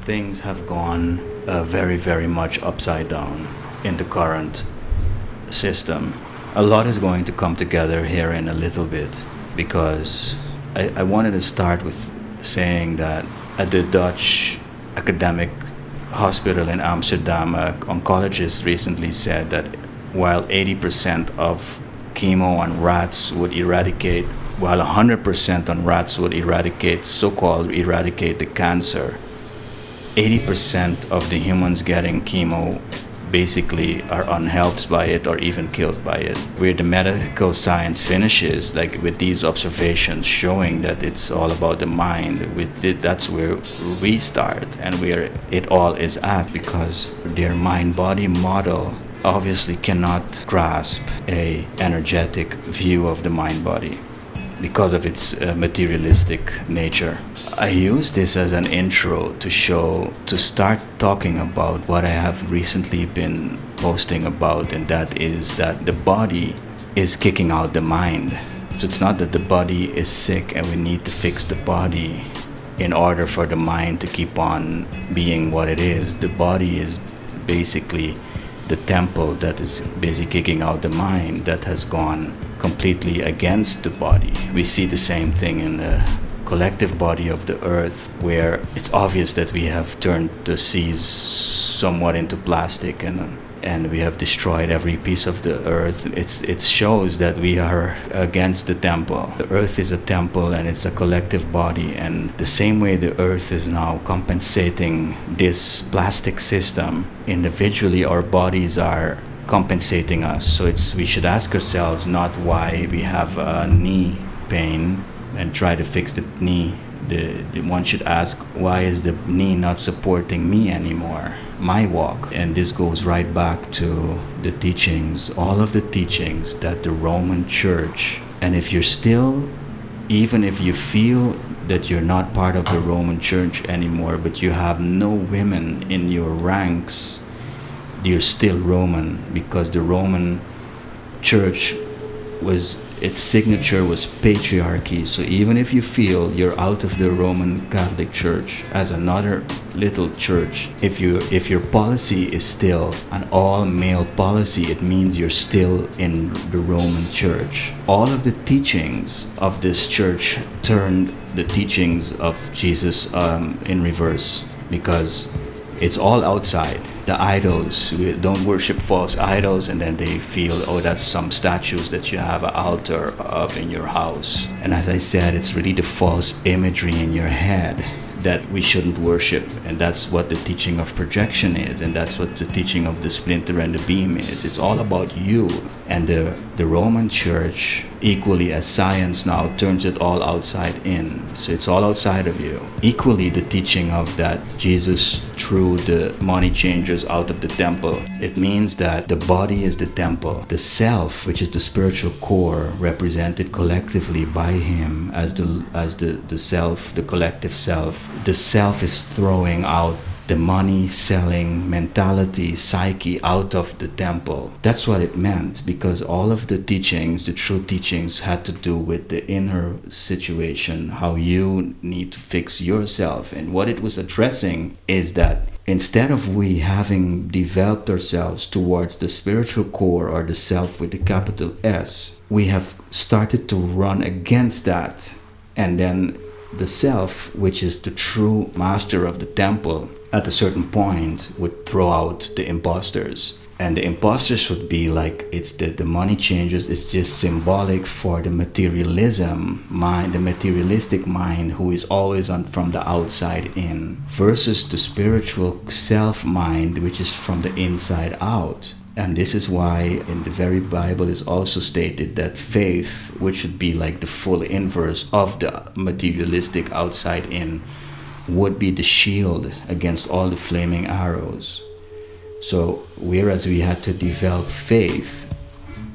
things have gone very, very much upside down in the current system. A lot is going to come together here in a little bit, because I wanted to start with saying that at the Dutch academic hospital in Amsterdam, an oncologist recently said that while 80% of chemo on rats would eradicate, while 100% on rats would eradicate, so-called eradicate the cancer, 80% of the humans getting chemo basically are unhelped by it or even killed by it. Where the medical science finishes, like with these observations showing that it's all about the mind, that's where we start and where it all is at, because their mind-body model obviously cannot grasp a energetic view of the mind-body because of its materialistic nature. I use this as an intro to start talking about what I have recently been posting about, and that is that the body is kicking out the mind. So it's not that the body is sick and we need to fix the body in order for the mind to keep on being what it is. The body is basically the temple that is busy kicking out the mind that has gone completely against the body. We see the same thing in the collective body of the earth, where it's obvious that we have turned the seas somewhat into plastic and we have destroyed every piece of the earth. It shows that we are against the temple. The earth is a temple and it's a collective body, and the same way the earth is now compensating this plastic system, individually our bodies are compensating us. So we should ask ourselves not why we have a knee pain and try to fix the knee. One should ask, why is the knee not supporting me anymore, my walk? And this goes right back to the teachings, all of the teachings that the Roman Church, and if you're still, even if you feel that you're not part of the Roman Church anymore, but you have no women in your ranks, you're still Roman, because the Roman Church its signature was patriarchy. So even if you feel you're out of the Roman Catholic Church as another little church, if your policy is still an all-male policy, it means you're still in the Roman Church. All of the teachings of this church turned the teachings of Jesus in reverse, because it's all outside. The idols, we don't worship false idols, and then they feel, oh, that's some statues that you have an altar of in your house. And as I said, it's really the false imagery in your head that we shouldn't worship, and that's what the teaching of projection is, and that's what the teaching of the splinter and the beam is. It's all about you. And the Roman Church, equally as science now, turns it all outside in. So it's all outside of you. Equally, the teaching of that Jesus threw the money changers out of the temple. It means that the body is the temple. The self, which is the spiritual core, represented collectively by him as the self, the collective self. The self is throwing out the money-selling mentality, psyche, out of the temple. That's what it meant, because all of the teachings, the true teachings, had to do with the inner situation, how you need to fix yourself. And what it was addressing is that instead of we having developed ourselves towards the spiritual core, or the self with the capital S, we have started to run against that. And then the self, which is the true master of the temple, at a certain point would throw out the imposters. And the imposters would be like, it's the money changers, it's just symbolic for the materialism mind, the materialistic mind, who is always from the outside in, versus the spiritual self mind, which is from the inside out. And this is why in the very Bible is also stated that faith, which would be like the full inverse of the materialistic outside in, would be the shield against all the flaming arrows. So whereas we had to develop faith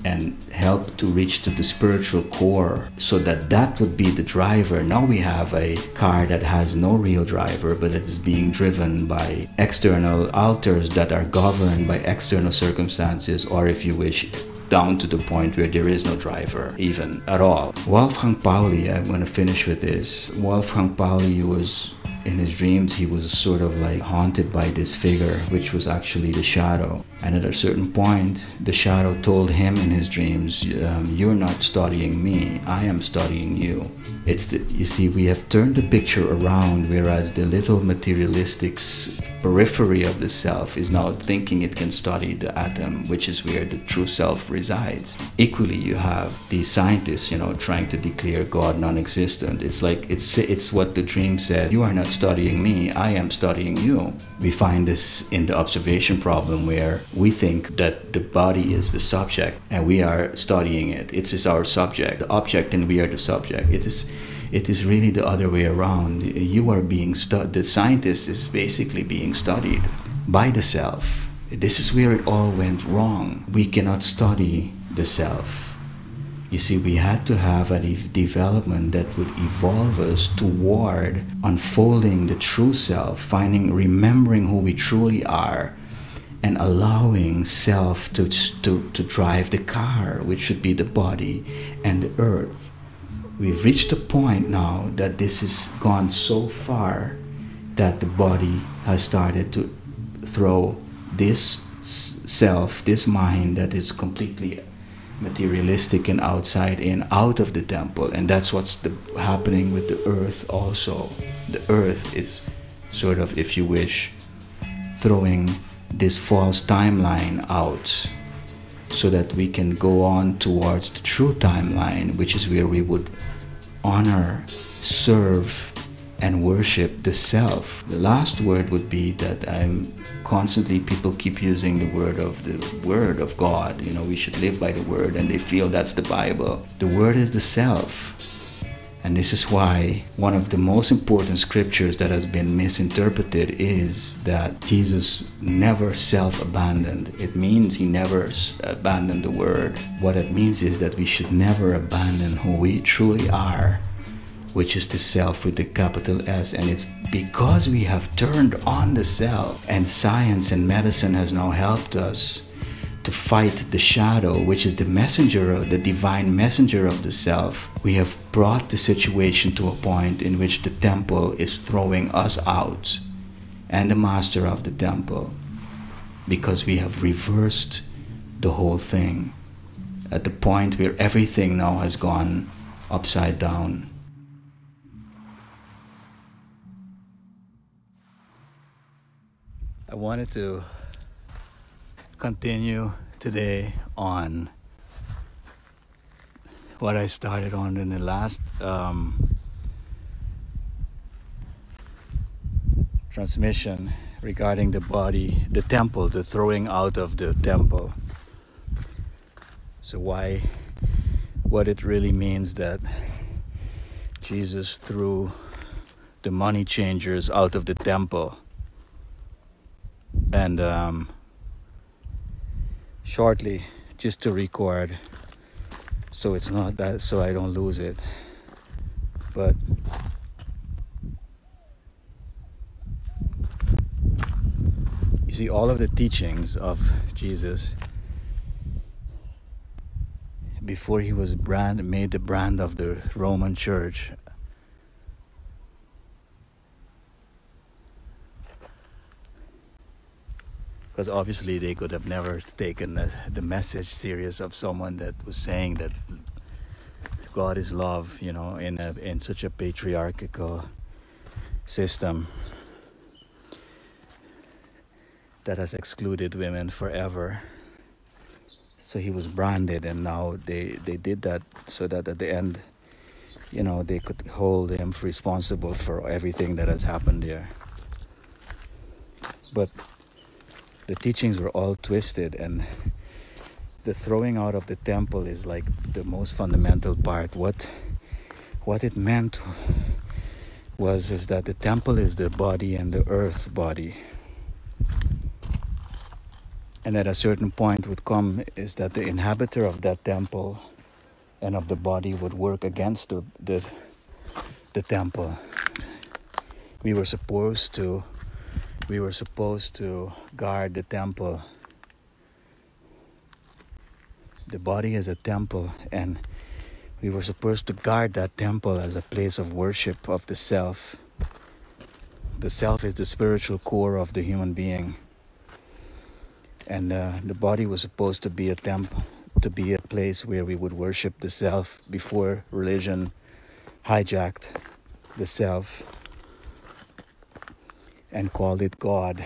and help to reach to the spiritual core, so that would be the driver, now we have a car that has no real driver, but it is being driven by external alters that are governed by external circumstances, or if you wish, down to the point where there is no driver even at all. Wolfgang Pauli, I'm going to finish with this. Wolfgang Pauli was in his dreams he was sort of like haunted by this figure, which was actually the shadow. And at a certain point, the shadow told him in his dreams, you're not studying me, I am studying you. You see, we have turned the picture around, whereas the little materialistic periphery of the self is now thinking it can study the atom, which is where the true self resides. Equally, you have these scientists, trying to declare God non-existent. It's like, it's what the dream said, you are not studying me, I am studying you. We find this in the observation problem, where we think that the body is the subject and we are studying it. It is our subject, the object, and we are the subject. It is really the other way around. You are being studied. The scientist is basically being studied by the self. This is where it all went wrong. We cannot study the self. You see, we had to have a development that would evolve us toward unfolding the true self, remembering who we truly are, and allowing self to drive the car, which should be the body and the earth. We've reached a point now that this has gone so far that the body has started to throw this self, this mind that is completely materialistic and outside in, out of the temple. And that's what's happening with the earth also. The earth is sort of, if you wish, throwing this false timeline out so that we can go on towards the true timeline, which is where we would honor, serve, and worship the self. The last word would be that people keep using the word of God. We should live by the word, and they feel that's the Bible. The word is the self. And this is why one of the most important scriptures that has been misinterpreted is that Jesus never self-abandoned. It means he never abandoned the word. What it means is that we should never abandon who we truly are, which is the self with the capital S. And it's because we have turned on the self, and science and medicine has now helped us to fight the shadow, which is the divine messenger of the self. We have brought the situation to a point in which the temple is throwing us out, and the master of the temple, because we have reversed the whole thing at the point where everything now has gone upside down. I wanted to continue today on what I started on in the last transmission regarding the body, the temple, the throwing out of the temple. So what it really means that Jesus threw the money changers out of the temple. And shortly, just to record, so it's not that, so I don't lose it, but you see, all of the teachings of Jesus before he was made the brand of the Roman Church, because obviously they could have never taken the message serious of someone that was saying that God is love, in such a patriarchal system that has excluded women forever. So he was branded, and now they did that so that at the end, they could hold him responsible for everything that has happened there. But the teachings were all twisted, and the throwing out of the temple is like the most fundamental part. What it meant is that the temple is the body and the earth body. And at a certain point would come is that the inhabitor of that temple and of the body would work against the temple. We were supposed to guard the temple. The body is a temple, and we were supposed to guard that temple as a place of worship of the self. The self is the spiritual core of the human being. And the body was supposed to be a temple, to be a place where we would worship the self before religion hijacked the self and called it God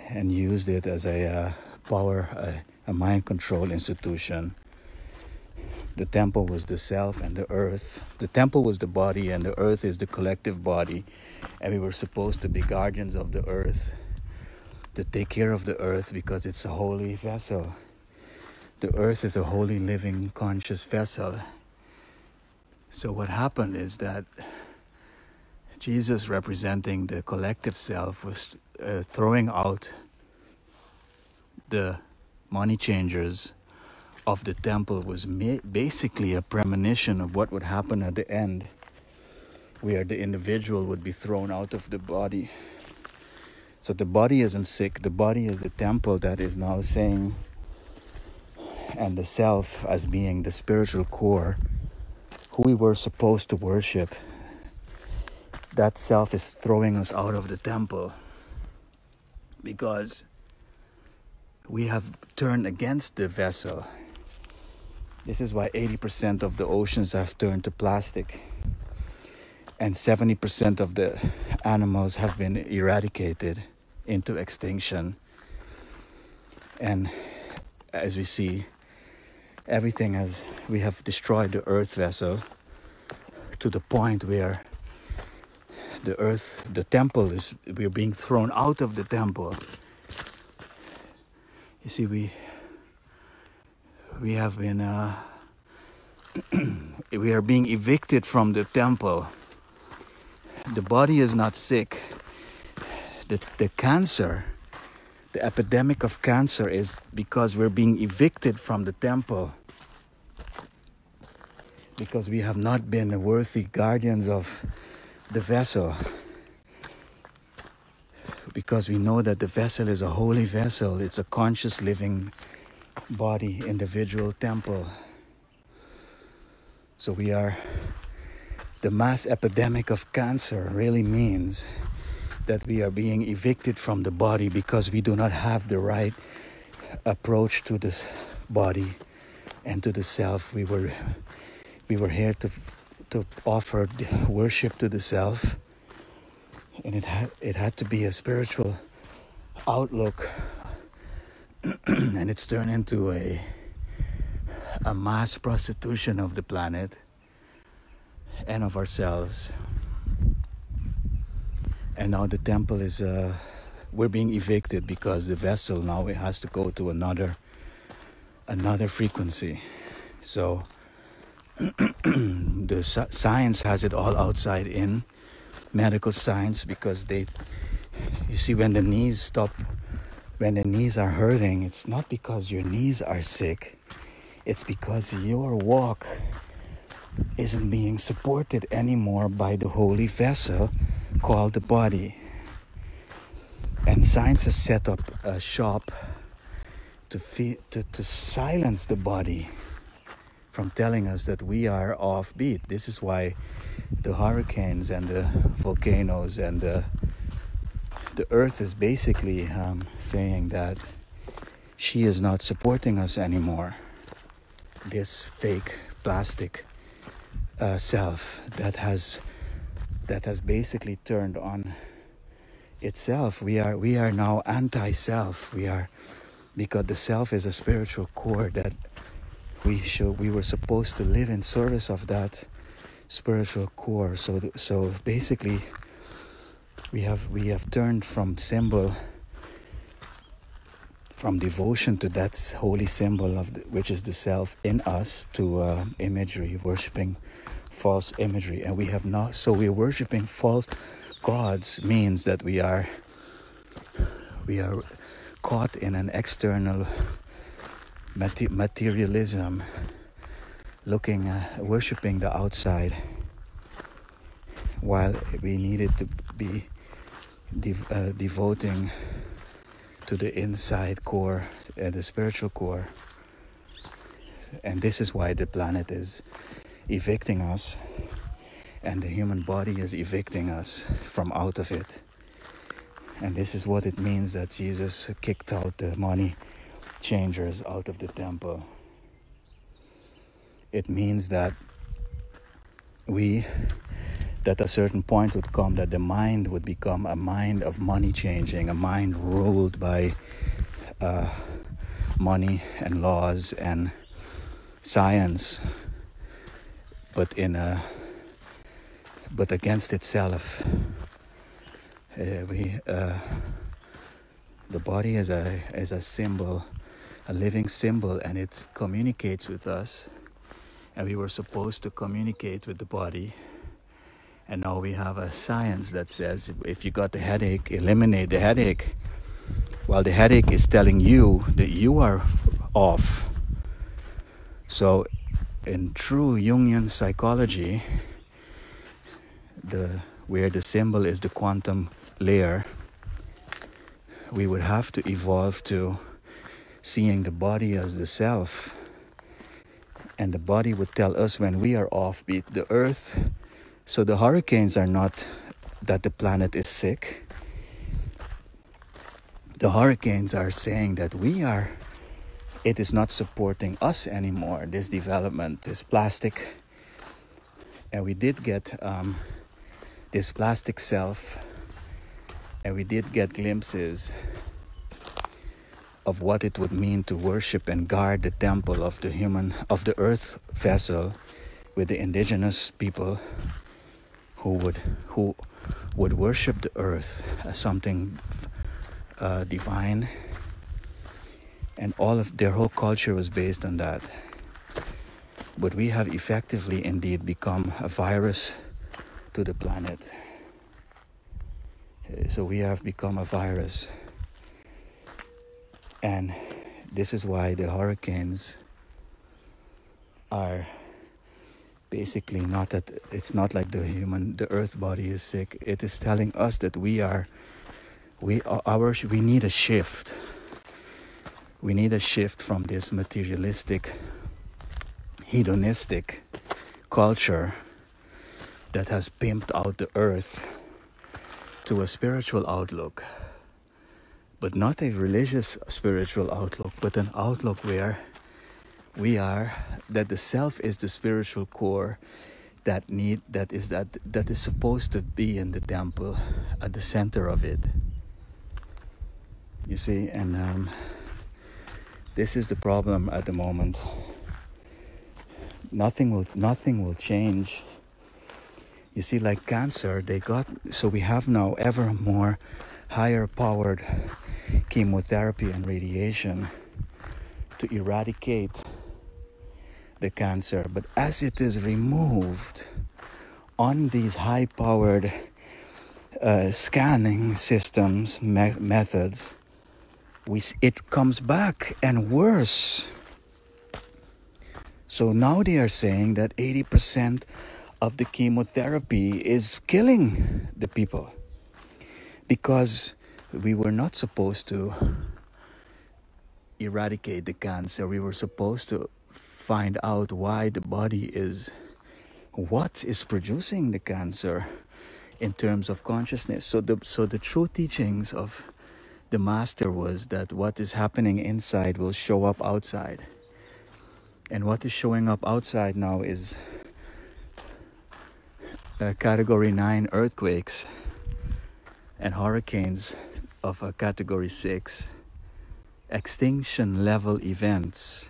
and used it as a power, a mind control institution. The temple was the self and the earth. The temple was the body and the earth is the collective body. And we were supposed to be guardians of the earth, to take care of the earth because it's a holy vessel. The earth is a holy, living, conscious vessel. So what happened is that Jesus, representing the collective self, was throwing out the money changers of the temple, was basically a premonition of what would happen at the end, where the individual would be thrown out of the body. So the body isn't sick, the body is the temple that is now saying, and the self as being the spiritual core, who we were supposed to worship, that self is throwing us out of the temple because we have turned against the vessel. This is why 80% of the oceans have turned to plastic and 70% of the animals have been eradicated into extinction. And as we see, we have destroyed the earth vessel to the point where the temple we're being thrown out of the temple. You see, we have been, we are being evicted from the temple. The body is not sick. The cancer, the epidemic of cancer is because we're being evicted from the temple. Because we have not been the worthy guardians of the vessel. Because we know that the vessel is a holy vessel. It's a conscious living body, individual temple. So the mass epidemic of cancer really means that we are being evicted from the body because we do not have the right approach to this body and to the self. We were here to offer worship to the self, and it had to be a spiritual outlook, and it's turned into a mass prostitution of the planet and of ourselves. And now the temple is we're being evicted because the vessel now it has to go to another frequency. So the science has it all outside in, medical science, because you see, when the knees are hurting, it's not because your knees are sick, it's because your walk isn't being supported anymore by the holy vessel called the body. And science has set up a shop to silence the body from telling us that we are offbeat. This is why the hurricanes and the volcanoes and the earth is basically saying that she is not supporting us anymore. This fake plastic self that has basically turned on itself. We are now anti-self. Because the self is a spiritual core that we were supposed to live in service of that spiritual core. So basically we have turned from devotion to that holy symbol which is the self in us, to imagery, worshiping false imagery. And we're worshiping false gods means that we are caught in an external materialism, worshiping the outside, while we needed to be devoting to the inside core, the spiritual core. And this is why the planet is evicting us. and the human body is evicting us from out of it. And this is what it means that Jesus kicked out the money changers out of the temple. It means that a certain point would come that the mind would become a mind of money changing, a mind ruled by money and laws and science, but against itself. The body is a symbol, a living symbol, and it communicates with us. And we were supposed to communicate with the body. And now we have a science that says if you got the headache, eliminate the headache. While the headache is telling you that you are off. So in true Jungian psychology, where the symbol is the quantum layer, we would have to evolve to seeing the body as the self. And the body would tell us when we are offbeat. The earth, so the hurricanes are not that the planet is sick. The hurricanes are saying that it is not supporting us anymore, this development, this plastic. And we did get this plastic self, and we did get glimpses of what it would mean to worship and guard the temple of the earth vessel with the indigenous people who would worship the earth as something divine, and all of their whole culture was based on that. But we have effectively indeed become a virus to the planet. So we have become a virus, and this is why the hurricanes are basically not that. It's not like the earth body is sick. It is telling us that we need a shift. We need a shift from this materialistic, hedonistic culture that has pimped out the earth to a spiritual outlook, but not a religious spiritual outlook, but an outlook where that the self is the spiritual core that is supposed to be in the temple, at the center of it. You see, and this is the problem at the moment. Nothing will change. You see, like cancer, so we have now ever more higher powered chemotherapy and radiation to eradicate the cancer. But as it is removed on these high powered scanning systems, methods, it comes back and worse. So now they are saying that 80% of the chemotherapy is killing the people, because we were not supposed to eradicate the cancer. We were supposed to find out why the body what is producing the cancer in terms of consciousness. So the true teachings of the master was that what is happening inside will show up outside. And what is showing up outside now is category 9 earthquakes and hurricanes of a category 6, extinction level events.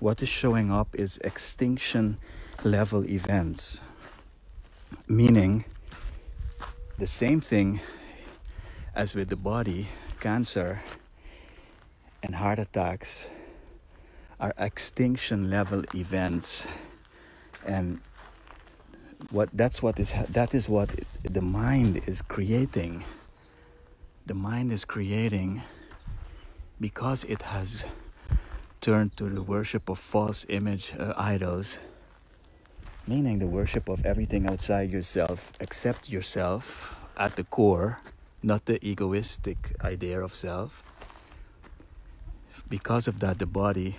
What is showing up is extinction level events, meaning the same thing as with the body. Cancer and heart attacks are extinction level events, and that is what the mind is creating. The mind is creating because it has turned to the worship of false image idols, meaning the worship of everything outside yourself except yourself at the core, not the egoistic idea of self. Because of that, the body,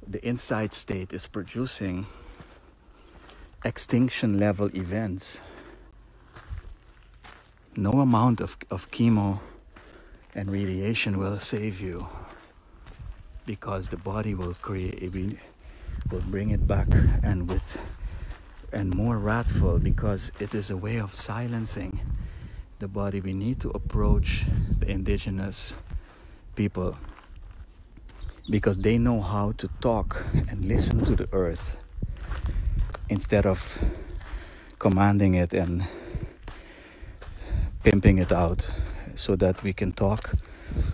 the inside state, is producing extinction level events. No amount of chemo and radiation will save you, because the body will bring it back, and more wrathful, because it is a way of silencing the body. We need to approach the indigenous people, because they know how to talk and listen to the earth instead of commanding it and pimping it out so that we can talk.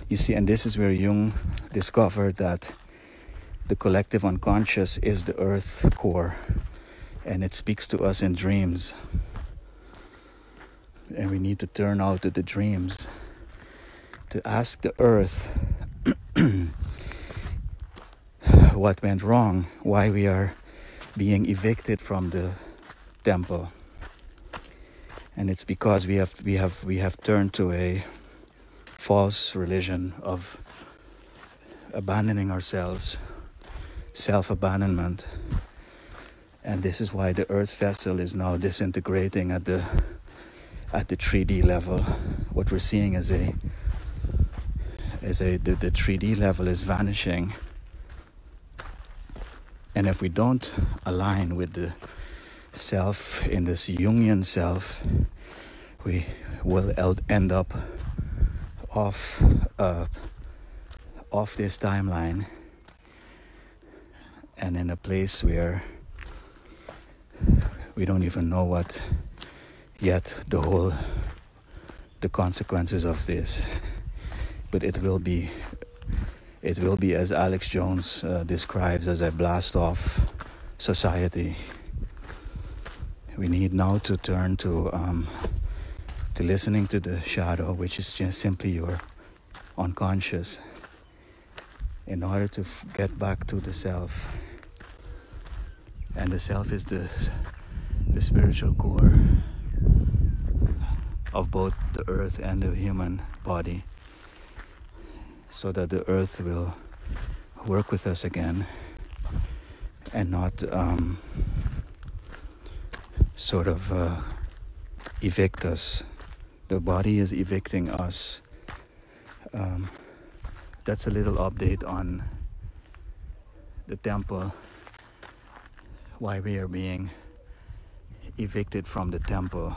You see, and this is where Jung discovered that the collective unconscious is the earth core, and it speaks to us in dreams. And we need to turn out to the dreams to ask the earth what went wrong, why we are being evicted from the temple. And it's because we have turned to a false religion of abandoning ourselves, self-abandonment. And this is why the earth vessel is now disintegrating at the 3D level. What we're seeing is the 3D level is vanishing. And if we don't align with the self in this Jungian self, we will end up off this timeline, and in a place where we don't even know what yet the consequences of this. But it will be, as Alex Jones describes, as a blast off society. We need now to turn to listening to the shadow, which is just simply your unconscious, in order to get back to the self. And the self is the spiritual core of both the earth and the human body, so that the earth will work with us again and not evict us. The body is evicting us. That's a little update on the temple, why we are being evicted from the temple.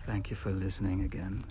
Thank you for listening again.